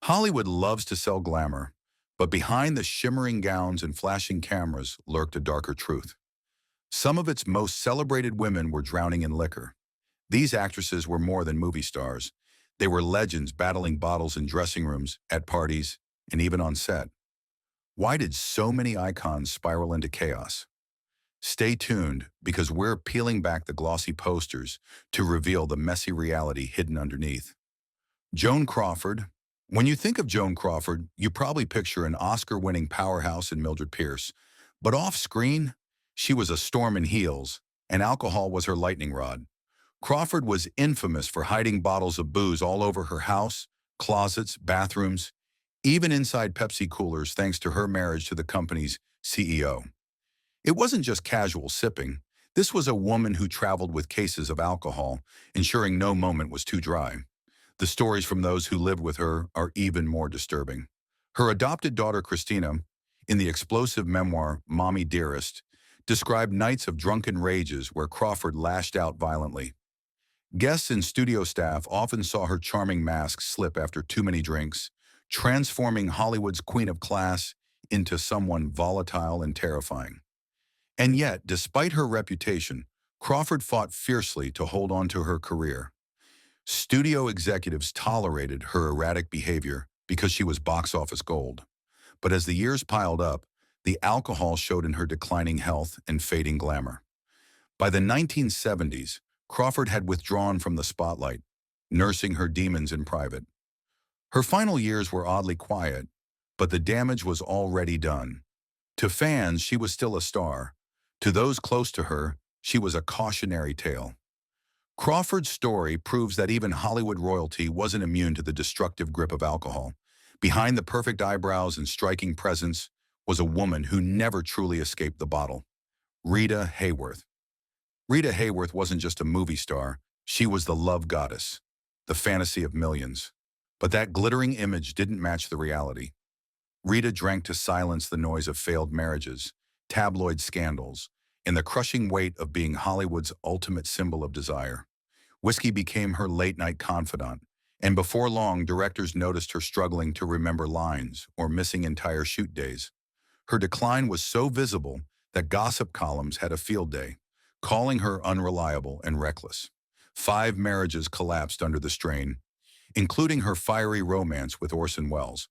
Hollywood loves to sell glamour, but behind the shimmering gowns and flashing cameras lurked a darker truth. Some of its most celebrated women were drowning in liquor. These actresses were more than movie stars. They were legends battling bottles in dressing rooms, at parties, and even on set. Why did so many icons spiral into chaos? Stay tuned, because we're peeling back the glossy posters to reveal the messy reality hidden underneath. Joan Crawford. When you think of Joan Crawford, you probably picture an Oscar-winning powerhouse in Mildred Pierce. But off-screen, she was a storm in heels, and alcohol was her lightning rod. Crawford was infamous for hiding bottles of booze all over her house, closets, bathrooms, even inside Pepsi coolers, thanks to her marriage to the company's CEO. It wasn't just casual sipping. This was a woman who traveled with cases of alcohol, ensuring no moment was too dry. The stories from those who lived with her are even more disturbing. Her adopted daughter, Christina, in the explosive memoir Mommy Dearest, described nights of drunken rages where Crawford lashed out violently. Guests and studio staff often saw her charming mask slip after too many drinks, transforming Hollywood's queen of class into someone volatile and terrifying. And yet, despite her reputation, Crawford fought fiercely to hold on to her career. Studio executives tolerated her erratic behavior because she was box office gold. But as the years piled up, the alcohol showed in her declining health and fading glamour. By the 1970s, Crawford had withdrawn from the spotlight, nursing her demons in private. Her final years were oddly quiet, but the damage was already done. To fans, she was still a star. To those close to her, she was a cautionary tale. Crawford's story proves that even Hollywood royalty wasn't immune to the destructive grip of alcohol. Behind the perfect eyebrows and striking presence was a woman who never truly escaped the bottle. Rita Hayworth. Rita Hayworth wasn't just a movie star, she was the love goddess, the fantasy of millions. But that glittering image didn't match the reality. Rita drank to silence the noise of failed marriages, tabloid scandals, and the crushing weight of being Hollywood's ultimate symbol of desire. Whiskey became her late-night confidant, and before long, directors noticed her struggling to remember lines or missing entire shoot days. Her decline was so visible that gossip columns had a field day, calling her unreliable and reckless. 5 marriages collapsed under the strain, including her fiery romance with Orson Welles.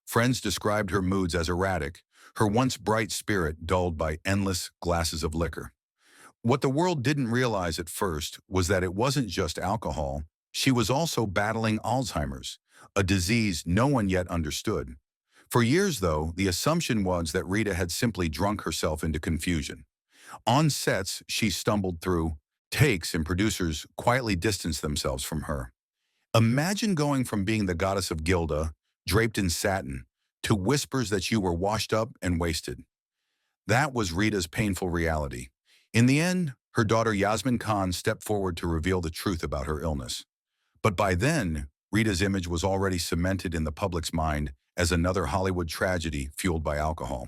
Friends described her moods as erratic, her once bright spirit dulled by endless glasses of liquor. What the world didn't realize at first was that it wasn't just alcohol. She was also battling Alzheimer's, a disease no one yet understood. For years, though, the assumption was that Rita had simply drunk herself into confusion. On sets, she stumbled through takes and producers quietly distanced themselves from her. Imagine going from being the goddess of Gilda, draped in satin, to whispers that you were washed up and wasted. That was Rita's painful reality. In the end, her daughter Yasmin Khan stepped forward to reveal the truth about her illness. But by then, Rita's image was already cemented in the public's mind as another Hollywood tragedy fueled by alcohol.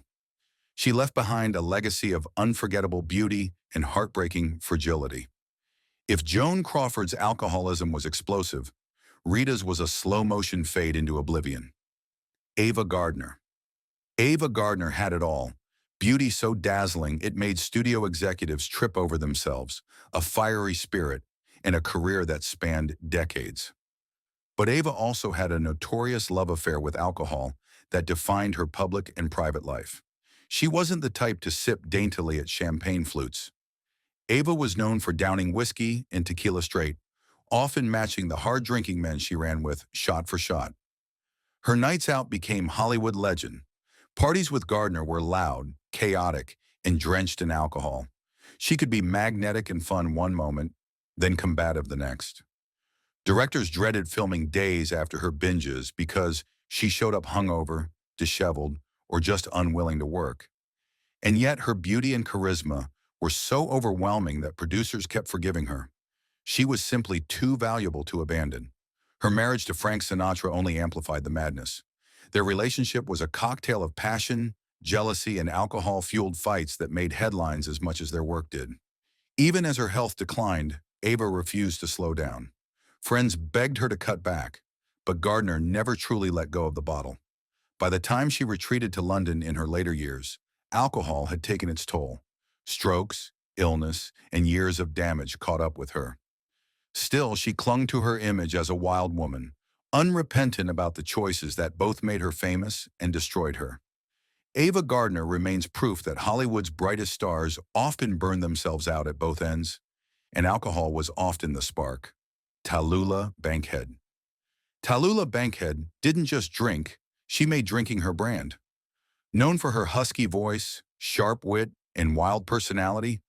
She left behind a legacy of unforgettable beauty and heartbreaking fragility. If Joan Crawford's alcoholism was explosive, Rita's was a slow-motion fade into oblivion. Ava Gardner. Ava Gardner had it all. Beauty so dazzling it made studio executives trip over themselves, a fiery spirit, and a career that spanned decades. But Ava also had a notorious love affair with alcohol that defined her public and private life. She wasn't the type to sip daintily at champagne flutes. Ava was known for downing whiskey and tequila straight, often matching the hard-drinking men she ran with shot for shot. Her nights out became Hollywood legend. Parties with Gardner were loud, chaotic, and drenched in alcohol. She could be magnetic and fun one moment, then combative the next. Directors dreaded filming days after her binges because she showed up hungover, disheveled, or just unwilling to work. And yet her beauty and charisma were so overwhelming that producers kept forgiving her. She was simply too valuable to abandon. Her marriage to Frank Sinatra only amplified the madness. Their relationship was a cocktail of passion, jealousy, and alcohol-fueled fights that made headlines as much as their work did. Even as her health declined, Ava refused to slow down. Friends begged her to cut back, but Gardner never truly let go of the bottle. By the time she retreated to London in her later years, alcohol had taken its toll. Strokes, illness, and years of damage caught up with her. Still, she clung to her image as a wild woman, unrepentant about the choices that both made her famous and destroyed her. Ava Gardner remains proof that Hollywood's brightest stars often burn themselves out at both ends, and alcohol was often the spark. Talullah Bankhead. Talullah Bankhead didn't just drink, she made drinking her brand. Known for her husky voice, sharp wit, and wild personality,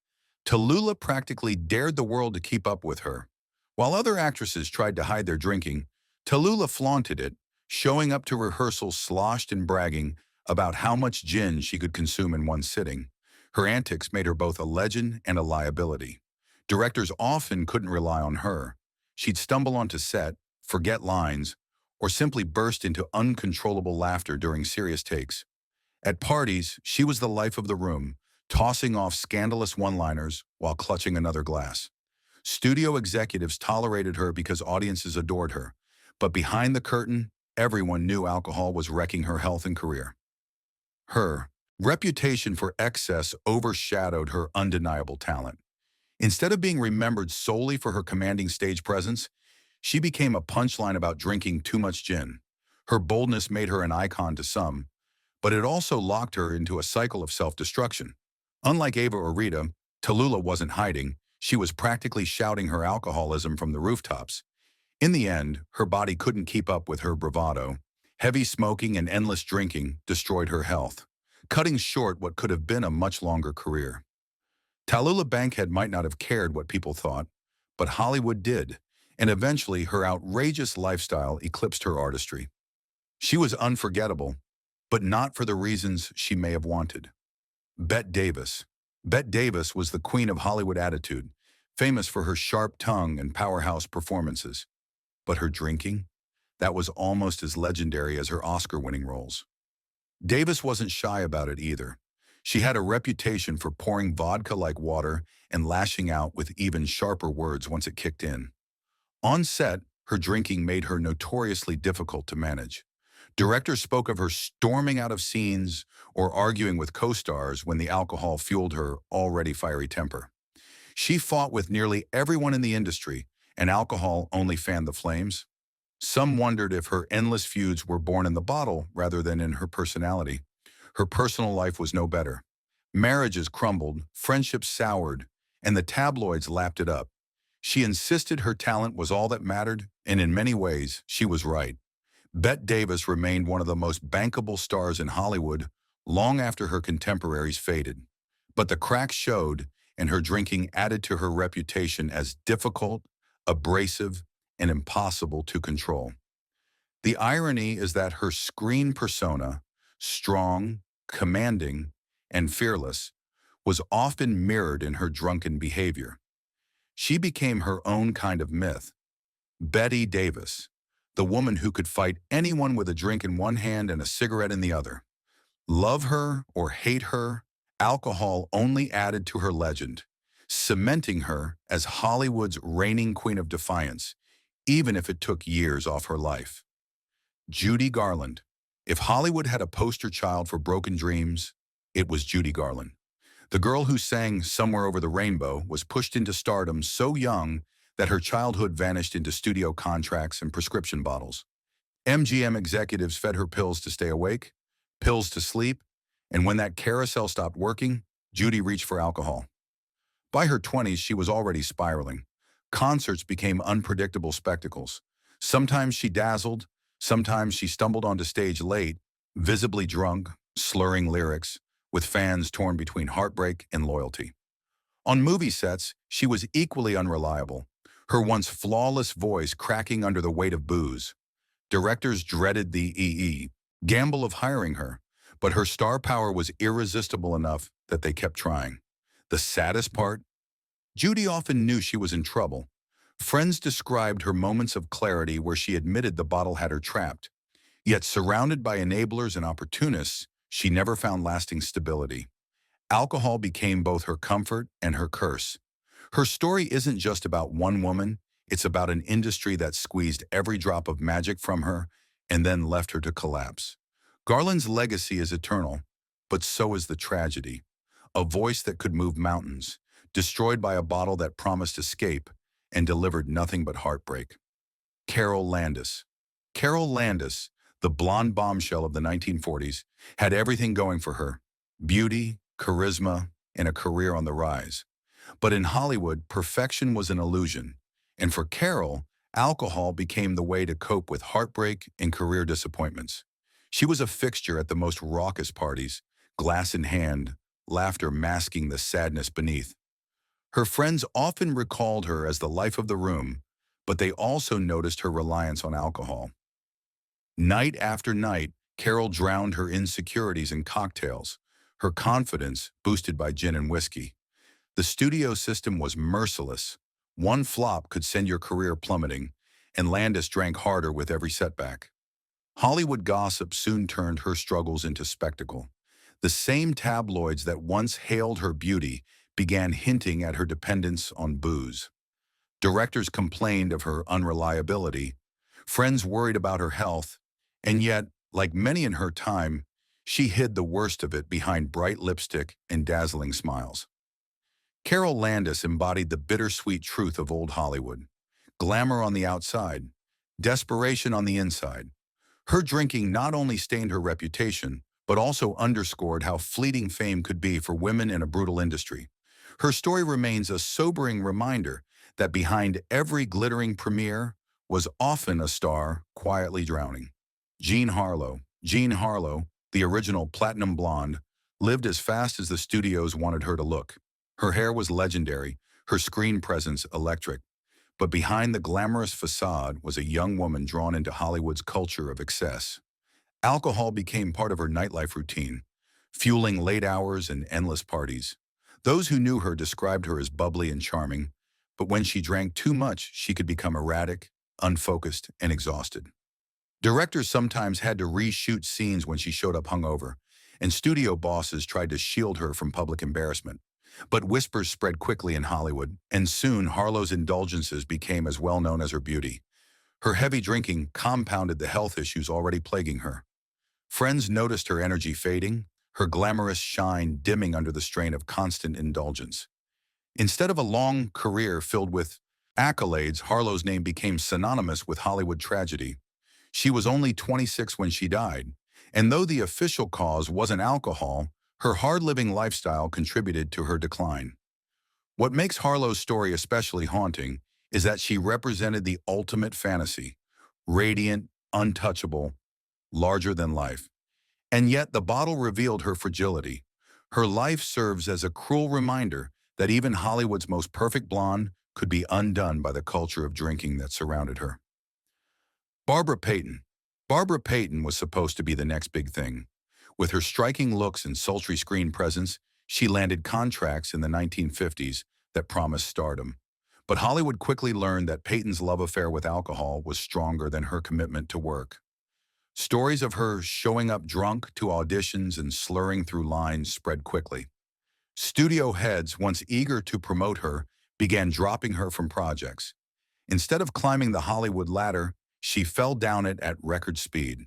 Talullah practically dared the world to keep up with her. While other actresses tried to hide their drinking, Talullah flaunted it, showing up to rehearsals sloshed and bragging about how much gin she could consume in one sitting. Her antics made her both a legend and a liability. Directors often couldn't rely on her. She'd stumble onto set, forget lines, or simply burst into uncontrollable laughter during serious takes. At parties, she was the life of the room, tossing off scandalous one-liners while clutching another glass. Studio executives tolerated her because audiences adored her, but behind the curtain, everyone knew alcohol was wrecking her health and career. Her reputation for excess overshadowed her undeniable talent. Instead of being remembered solely for her commanding stage presence, she became a punchline about drinking too much gin. Her boldness made her an icon to some, but it also locked her into a cycle of self-destruction. Unlike Ava or Rita, Talullah wasn't hiding. She was practically shouting her alcoholism from the rooftops. In the end, her body couldn't keep up with her bravado. Heavy smoking and endless drinking destroyed her health, cutting short what could have been a much longer career. Talullah Bankhead might not have cared what people thought, but Hollywood did, and eventually her outrageous lifestyle eclipsed her artistry. She was unforgettable, but not for the reasons she may have wanted. Bette Davis. Bette Davis was the queen of Hollywood attitude, famous for her sharp tongue and powerhouse performances. But her drinking? That was almost as legendary as her Oscar-winning roles. Davis wasn't shy about it either. She had a reputation for pouring vodka like water and lashing out with even sharper words once it kicked in. On set, her drinking made her notoriously difficult to manage. Directors spoke of her storming out of scenes or arguing with co-stars when the alcohol fueled her already fiery temper. She fought with nearly everyone in the industry, and alcohol only fanned the flames. Some wondered if her endless feuds were born in the bottle rather than in her personality. Her personal life was no better. Marriages crumbled, friendships soured, and the tabloids lapped it up. She insisted her talent was all that mattered, and in many ways, she was right. Bette Davis remained one of the most bankable stars in Hollywood long after her contemporaries faded. But the cracks showed, and her drinking added to her reputation as difficult, abrasive, and impossible to control. The irony is that her screen persona, strong, commanding, and fearless, was often mirrored in her drunken behavior. She became her own kind of myth. Bette Davis, the woman who could fight anyone with a drink in one hand and a cigarette in the other. Love her or hate her, alcohol only added to her legend, cementing her as Hollywood's reigning queen of defiance, even if it took years off her life. Judy Garland. If Hollywood had a poster child for broken dreams, it was Judy Garland. The girl who sang Somewhere Over the Rainbow was pushed into stardom so young that her childhood vanished into studio contracts and prescription bottles. MGM executives fed her pills to stay awake, pills to sleep, and when that carousel stopped working, Judy reached for alcohol. By her 20s, she was already spiraling. Concerts became unpredictable spectacles. Sometimes she dazzled, sometimes she stumbled onto stage late, visibly drunk, slurring lyrics, with fans torn between heartbreak and loyalty. On movie sets, she was equally unreliable, her once flawless voice cracking under the weight of booze. Directors dreaded the gamble of hiring her, but her star power was irresistible enough that they kept trying. The saddest part? Judy often knew she was in trouble. Friends described her moments of clarity where she admitted the bottle had her trapped. Yet surrounded by enablers and opportunists, she never found lasting stability. Alcohol became both her comfort and her curse. Her story isn't just about one woman, It's about an industry that squeezed every drop of magic from her and then left her to collapse. Garland's legacy is eternal, but so is the tragedy. A voice that could move mountains, destroyed by a bottle that promised escape and delivered nothing but heartbreak. Carole Landis. Carole Landis, the blonde bombshell of the 1940s, had everything going for her: beauty, charisma, and a career on the rise. But in Hollywood, perfection was an illusion. And for Carole, alcohol became the way to cope with heartbreak and career disappointments. She was a fixture at the most raucous parties, glass in hand, laughter masking the sadness beneath. Her friends often recalled her as the life of the room, but they also noticed her reliance on alcohol. Night after night, Carole drowned her insecurities in cocktails, her confidence boosted by gin and whiskey. The studio system was merciless. One flop could send your career plummeting, and Landis drank harder with every setback. Hollywood gossip soon turned her struggles into spectacle. The same tabloids that once hailed her beauty began hinting at her dependence on booze. Directors complained of her unreliability, friends worried about her health, and yet, like many in her time, she hid the worst of it behind bright lipstick and dazzling smiles. Carole Landis embodied the bittersweet truth of old Hollywood: glamour on the outside, desperation on the inside. Her drinking not only stained her reputation, but also underscored how fleeting fame could be for women in a brutal industry. Her story remains a sobering reminder that behind every glittering premiere was often a star quietly drowning. Jean Harlow. Jean Harlow, the original platinum blonde, lived as fast as the studios wanted her to look. Her hair was legendary, her screen presence electric. But behind the glamorous facade was a young woman drawn into Hollywood's culture of excess. Alcohol became part of her nightlife routine, fueling late hours and endless parties. Those who knew her described her as bubbly and charming, but when she drank too much, she could become erratic, unfocused, and exhausted. Directors sometimes had to reshoot scenes when she showed up hungover, and studio bosses tried to shield her from public embarrassment. But whispers spread quickly in Hollywood, and soon Harlow's indulgences became as well known as her beauty. Her heavy drinking compounded the health issues already plaguing her. Friends noticed her energy fading, her glamorous shine dimming under the strain of constant indulgence. Instead of a long career filled with accolades, Harlow's name became synonymous with Hollywood tragedy. She was only 26 when she died, and though the official cause wasn't alcohol, her hard-living lifestyle contributed to her decline. What makes Harlow's story especially haunting is that she represented the ultimate fantasy: radiant, untouchable, larger than life. And yet the bottle revealed her fragility. Her life serves as a cruel reminder that even Hollywood's most perfect blonde could be undone by the culture of drinking that surrounded her. Barbara Payton. Barbara Payton was supposed to be the next big thing. With her striking looks and sultry screen presence, she landed contracts in the 1950s that promised stardom. But Hollywood quickly learned that Payton's love affair with alcohol was stronger than her commitment to work. Stories of her showing up drunk to auditions and slurring through lines spread quickly. Studio heads, once eager to promote her, began dropping her from projects. Instead of climbing the Hollywood ladder, she fell down it at record speed.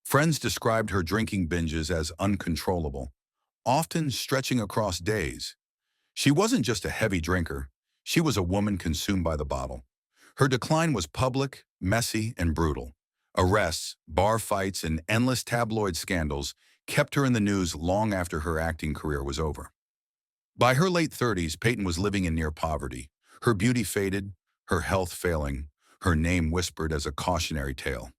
Friends described her drinking binges as uncontrollable, often stretching across days. She wasn't just a heavy drinker, she was a woman consumed by the bottle. Her decline was public, messy, and brutal. Arrests, bar fights, and endless tabloid scandals kept her in the news long after her acting career was over. By her late 30s, Payton was living in near poverty. Her beauty faded, her health failing, her name whispered as a cautionary tale.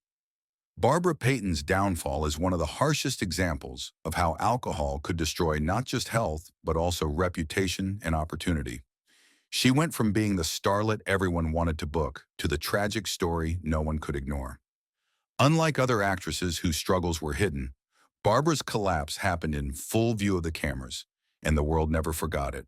Barbara Payton's downfall is one of the harshest examples of how alcohol could destroy not just health, but also reputation and opportunity. She went from being the starlet everyone wanted to book to the tragic story no one could ignore. Unlike other actresses whose struggles were hidden, Barbara's collapse happened in full view of the cameras, and the world never forgot it.